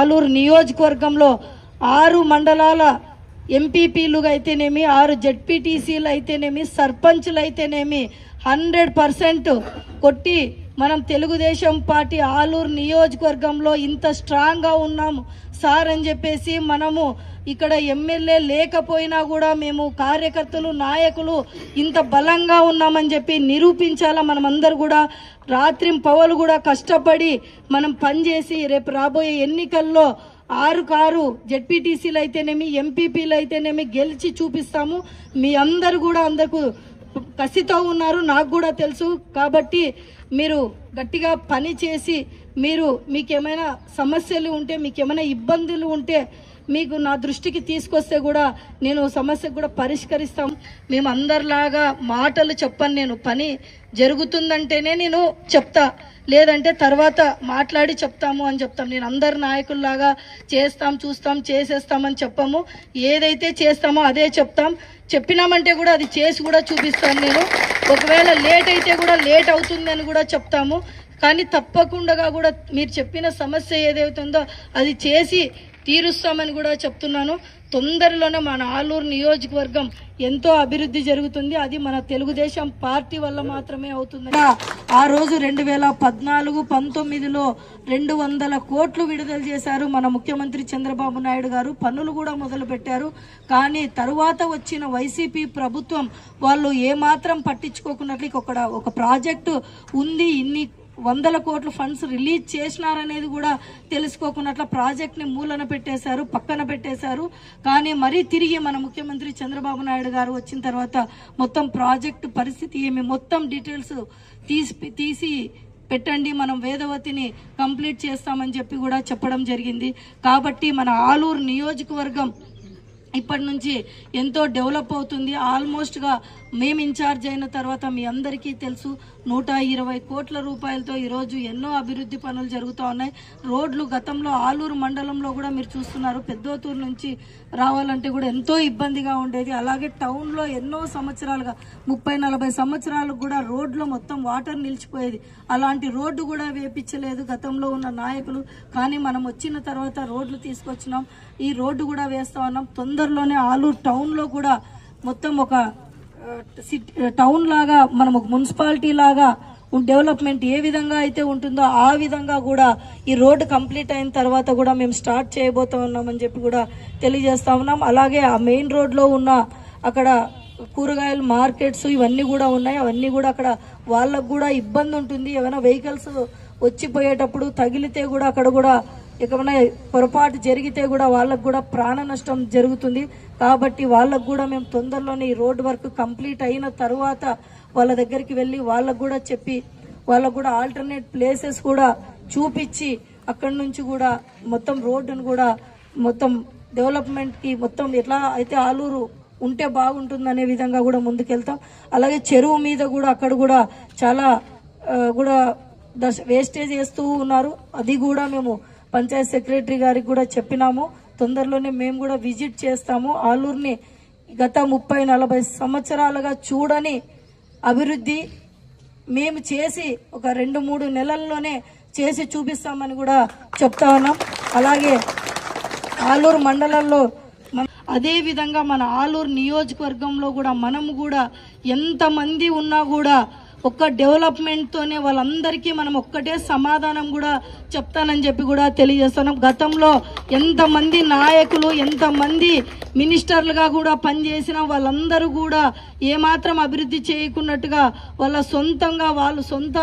ఆలూరు నియోజకవర్గంలో 6 మండలాల ఎంపీపీలు అయితేనేమి, 6 జెడ్పీటీసీలు అయితేనేమి, సర్పంచ్లు అయితేనేమి 100% కొట్టి మనం తెలుగుదేశం పార్టీ ఆలూరు నియోజకవర్గంలో ఇంత స్ట్రాంగ్గా ఉన్నాము సార్ అని చెప్పేసి మనము ఇక్కడ ఎమ్మెల్యే లేకపోయినా కూడా మేము కార్యకర్తలు నాయకులు ఇంత బలంగా ఉన్నామని చెప్పి నిరూపించాలా. మనమందరూ కూడా రాత్రింపవలు కూడా కష్టపడి మనం పనిచేసి రేపు రాబోయే ఎన్నికల్లో 6 జెడ్పీటీసీలు అయితేనేమి, ఎంపీపీలు అయితేనేమి గెలిచి చూపిస్తాము. మీ అందరు కూడా అందరికీ కసితో ఉన్నారు, నాకు కూడా తెలుసు. కాబట్టి మీరు గట్టిగా పని చేసి మీకేమైనా సమస్యలు ఉంటే, మీకేమైనా ఇబ్బందులు ఉంటే మీకు నా దృష్టికి తీసుకొస్తే కూడా నేను సమస్యకు కూడా పరిష్కరిస్తాం. మేము అందరిలాగా మాటలు చెప్పను, నేను పని జరుగుతుందంటేనే నేను చెప్తా, లేదంటే తర్వాత మాట్లాడి చెప్తాము అని చెప్తాం. నేను అందరి నాయకుల్లాగా చేస్తాం, చూస్తాం, చేసేస్తామని చెప్పాము. ఏదైతే చేస్తామో అదే చెప్తాం. చెప్పినామంటే కూడా అది చేసి కూడా చూపిస్తాను. నేను ఒకవేళ లేట్ అయితే కూడా లేట్ అవుతుందని కూడా చెప్తాము. కానీ తప్పకుండా కూడా మీరు చెప్పిన సమస్య ఏదైతుందో అది చేసి తీరుస్తామని కూడా చెప్తున్నాను. తొందరలోనే మన ఆలూరు నియోజకవర్గం ఎంతో అభివృద్ధి జరుగుతుంది. అది మన తెలుగుదేశం పార్టీ వల్ల మాత్రమే అవుతుంది. ఆ రోజు 2014-19లో 200 కోట్లు విడుదల చేశారు మన ముఖ్యమంత్రి చంద్రబాబు నాయుడు గారు. పనులు కూడా మొదలు పెట్టారు. కానీ తరువాత వచ్చిన వైసీపీ ప్రభుత్వం వాళ్ళు ఏమాత్రం పట్టించుకోకున్నట్లు ఒక ప్రాజెక్టు ఉంది, ఇన్ని 100 కోట్ల ఫండ్స్ రిలీజ్ చేసినారనేది కూడా తెలుసుకోకున్నట్ల ప్రాజెక్ట్ని మూలన పెట్టేశారు, పక్కన పెట్టేశారు. కానీ మరీ తిరిగి మన ముఖ్యమంత్రి చంద్రబాబు నాయుడు గారు వచ్చిన తర్వాత మొత్తం ప్రాజెక్టు పరిస్థితి ఏమి మొత్తం డీటెయిల్స్ తీసి పెట్టండి, మనం వేదవతిని కంప్లీట్ చేస్తామని చెప్పి కూడా చెప్పడం జరిగింది. కాబట్టి మన ఆలూరు నియోజకవర్గం ఇప్పటి నుంచి ఎంతో డెవలప్ అవుతుంది. ఆల్మోస్ట్గా మేము ఇన్ఛార్జ్ అయిన తర్వాత మీ అందరికీ తెలుసు 120 కోట్ల రూపాయలతో ఈరోజు ఎన్నో అభివృద్ధి పనులు జరుగుతూ ఉన్నాయి. రోడ్లు గతంలో ఆలూరు మండలంలో కూడా మీరు చూస్తున్నారు, పెద్దోతూరు నుంచి రావాలంటే కూడా ఎంతో ఇబ్బందిగా ఉండేది. అలాగే టౌన్లో ఎన్నో సంవత్సరాలుగా 30-40 సంవత్సరాలకు కూడా రోడ్లో మొత్తం వాటర్ నిలిచిపోయేది. అలాంటి రోడ్డు కూడా వేపించలేదు గతంలో ఉన్న నాయకులు. కానీ మనం వచ్చిన తర్వాత రోడ్లు తీసుకొచ్చినాం, ఈ రోడ్డు కూడా వేస్తా ఉన్నాం. తొందరలోనే ఆలూరు టౌన్లో కూడా మొత్తం ఒక టౌన్ లాగా మనం ఒక మున్సిపాలిటీ లాగా డెవలప్మెంట్ ఏ విధంగా అయితే ఉంటుందో ఆ విధంగా కూడా ఈ రోడ్డు కంప్లీట్ అయిన తర్వాత కూడా మేము స్టార్ట్ చేయబోతా ఉన్నామని చెప్పి కూడా తెలియజేస్తా ఉన్నాం. అలాగే ఆ మెయిన్ రోడ్లో ఉన్న అక్కడ కూరగాయలు మార్కెట్స్ ఇవన్నీ కూడా ఉన్నాయి. అవన్నీ కూడా అక్కడ వాళ్ళకు కూడా ఇబ్బంది ఉంటుంది. ఏమైనా వెహికల్స్ వచ్చిపోయేటప్పుడు తగిలితే కూడా అక్కడ కూడా ఏమైనా పొరపాటు జరిగితే కూడా వాళ్ళకు కూడా ప్రాణ నష్టం జరుగుతుంది. కాబట్టి వాళ్ళకు కూడా మేము తొందరలోనే ఈ రోడ్ వర్క్ కంప్లీట్ అయిన తర్వాత వాళ్ళ దగ్గరికి వెళ్ళి వాళ్ళకు కూడా చెప్పి వాళ్ళకు కూడా ఆల్టర్నేట్ ప్లేసెస్ కూడా చూపించి అక్కడి నుంచి కూడా మొత్తం రోడ్డును కూడా మొత్తం డెవలప్మెంట్కి మొత్తం ఎట్లా అయితే ఆలూరు ఉంటే బాగుంటుందనే విధంగా కూడా ముందుకెళ్తాం. అలాగే చెరువు మీద కూడా అక్కడ కూడా చాలా కూడా వేస్టేజ్ చేస్తూ ఉన్నారు. అది కూడా మేము పంచాయత్ సెక్రటరీ గారికి కూడా చెప్పినాము. తొందరలోనే మేము కూడా విజిట్ చేస్తాము. ఆలూరుని గత 30-40 సంవత్సరాలుగా చూడని అభివృద్ధి మేము చేసి ఒక 2-3 నెలల్లోనే చేసి చూపిస్తామని కూడా చెప్తా ఉన్నాం. అలాగే ఆలూరు మండలంలో అదే విధంగా మన ఆలూరు నియోజకవర్గంలో కూడా మనము కూడా ఎంతమంది ఉన్నా కూడా ఒక్క డెవలప్మెంట్తోనే వాళ్ళందరికీ మనం ఒక్కటే సమాధానం కూడా చెప్తానని చెప్పి కూడా తెలియజేస్తున్నాం. గతంలో ఎంతమంది నాయకులు ఎంతమంది మినిస్టర్లుగా కూడా పనిచేసిన వాళ్ళందరూ కూడా ఏమాత్రం అభివృద్ధి చేయకున్నట్టుగా వాళ్ళు సొంత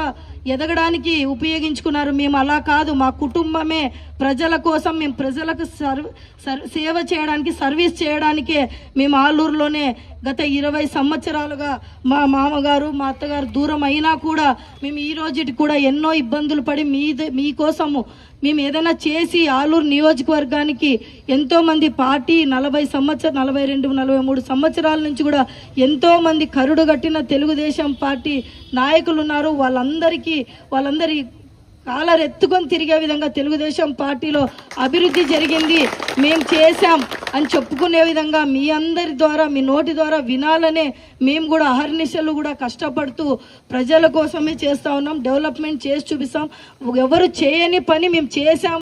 ఎదగడానికి ఉపయోగించుకున్నారు. మేము అలా కాదు, మా కుటుంబమే ప్రజల కోసం, మేము ప్రజలకు సేవ చేయడానికి, సర్వీస్ చేయడానికే మేము ఆలూరులోనే గత 20 సంవత్సరాలుగా మా మామగారు మా అత్తగారు దూరం అయినా కూడా మేము ఈ రోజుకి కూడా ఎన్నో ఇబ్బందులు పడి మీకోసము మేము ఏదైనా చేసి ఆలూరు నియోజకవర్గానికి ఎంతోమంది పార్టీ 42-43 సంవత్సరాల నుంచి కూడా ఎంతోమంది కరుడు కట్టిన తెలుగుదేశం పార్టీ నాయకులు ఉన్నారు. వాళ్ళందరి కాలర్ ఎత్తుకొని తిరిగే విధంగా తెలుగుదేశం పార్టీలో అభివృద్ధి జరిగింది, మేము చేశాం అని చెప్పుకునే విధంగా మీ అందరి ద్వారా మీ నోటి ద్వారా వినాలనే మేము కూడా అహర్నిశలు కూడా కష్టపడుతూ ప్రజల కోసమే చేస్తా ఉన్నాం. డెవలప్మెంట్ చేసి చూపిస్తాం. ఎవరు చేయని పని మేము చేశాం.